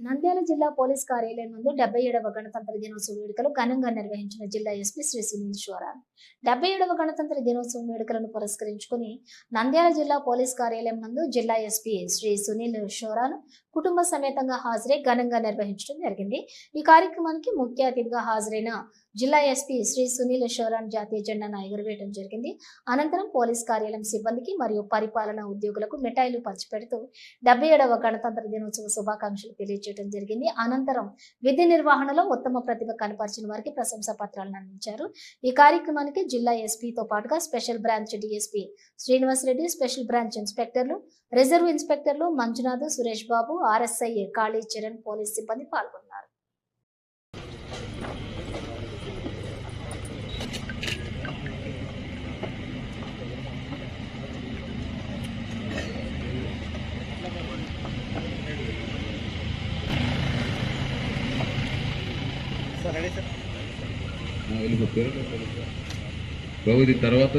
నంద్యాల జిల్లా పోలీస్ కార్యాలయం ముందు 77వ గణతంత్ర దినోత్సవ వేడుకలు ఘనంగా నిర్వహించిన జిల్లా ఎస్పీ శ్రీ సునీల్ షోరా 77వ గణతంత్ర దినోత్సవం వేడుకలను పురస్కరించుకుని నంద్యాల జిల్లా పోలీస్ కార్యాలయం నందు జిల్లా ఎస్పీ శ్రీ సునీల్ షోరాను కుటుంబ సమేతంగా హాజరై ఘనంగా నిర్వహించడం జరిగింది। ఈ కార్యక్రమానికి ముఖ్య అతిథిగా హాజరైన జిల్లా ఎస్పీ శ్రీ సునీల్ షోరాన్ జాతీయ జెండాను ఎగురవేయడం జరిగింది। అనంతరం పోలీస్ కార్యాలయం సిబ్బందికి మరియు పరిపాలనా ఉద్యోగులకు మిఠాయిలు పంచిపెడుతూ 77వ గణతంత్ర దినోత్సవ శుభాకాంక్షలు తెలియజేయడం జరిగింది। అనంతరం విధి నిర్వహణలో ఉత్తమ ప్రతిభ కనపరిచిన వారికి ప్రశంసా పత్రాలను అందించారు। ఈ కార్యక్రమానికి జిల్లా ఎస్పీతో పాటుగా special branch DSP Srinivas Reddy, special branch ఇన్స్పెక్టర్లు, రిజర్వ్ ఇన్స్పెక్టర్లు మంజునాథ్, సురేష్ బాబు, ఆర్ఎస్ఐ కాళీ చరణ్, పోలీస్ సిబ్బంది పాల్గొన్నారు। బాబు తర్వాత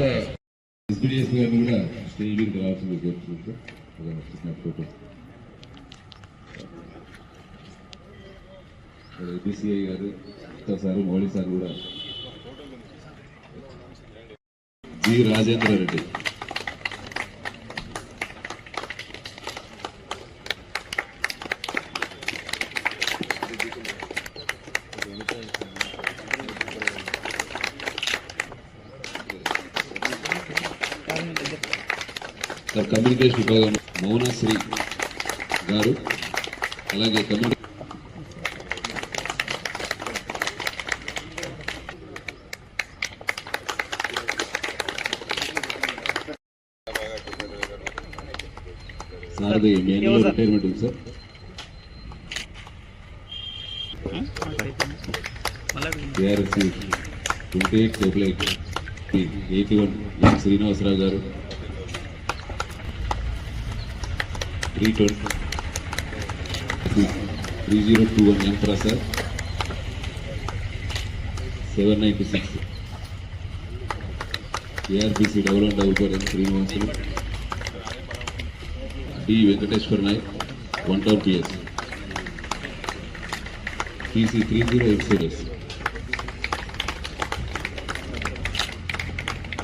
ఎస్పీడీఎస్ గారిని కూడా స్టేజ్ మీదకి రావాల్సింది కోరుతున్నాం। ఫోటో డిసిఐ గారు సార్, మౌళి సార్ కూడా, జి రాజేంద్ర రెడ్డి, కమ్యూనికేషన్ విభాగం మౌనశ్రీ గారు, అలాగే సార్ది మెయిన్లో రిటైర్మెంట్ ఉంది సార్। ఏఆర్ఎస్సి 28 81 శ్రీనివాసరావు గారు, 3021 M Prasad, 796 ARBC 1144 M Srinivasulu, D Venkateswara Naik 1 PS, PC 3086,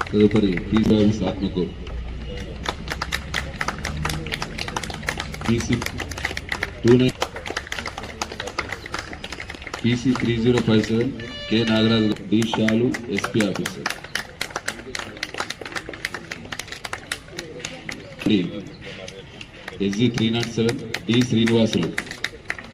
తదుపరి P service Atmakur, PC 3057 K Nagaraju, D Shalu SP officer, SG 307 D Srinivasulu,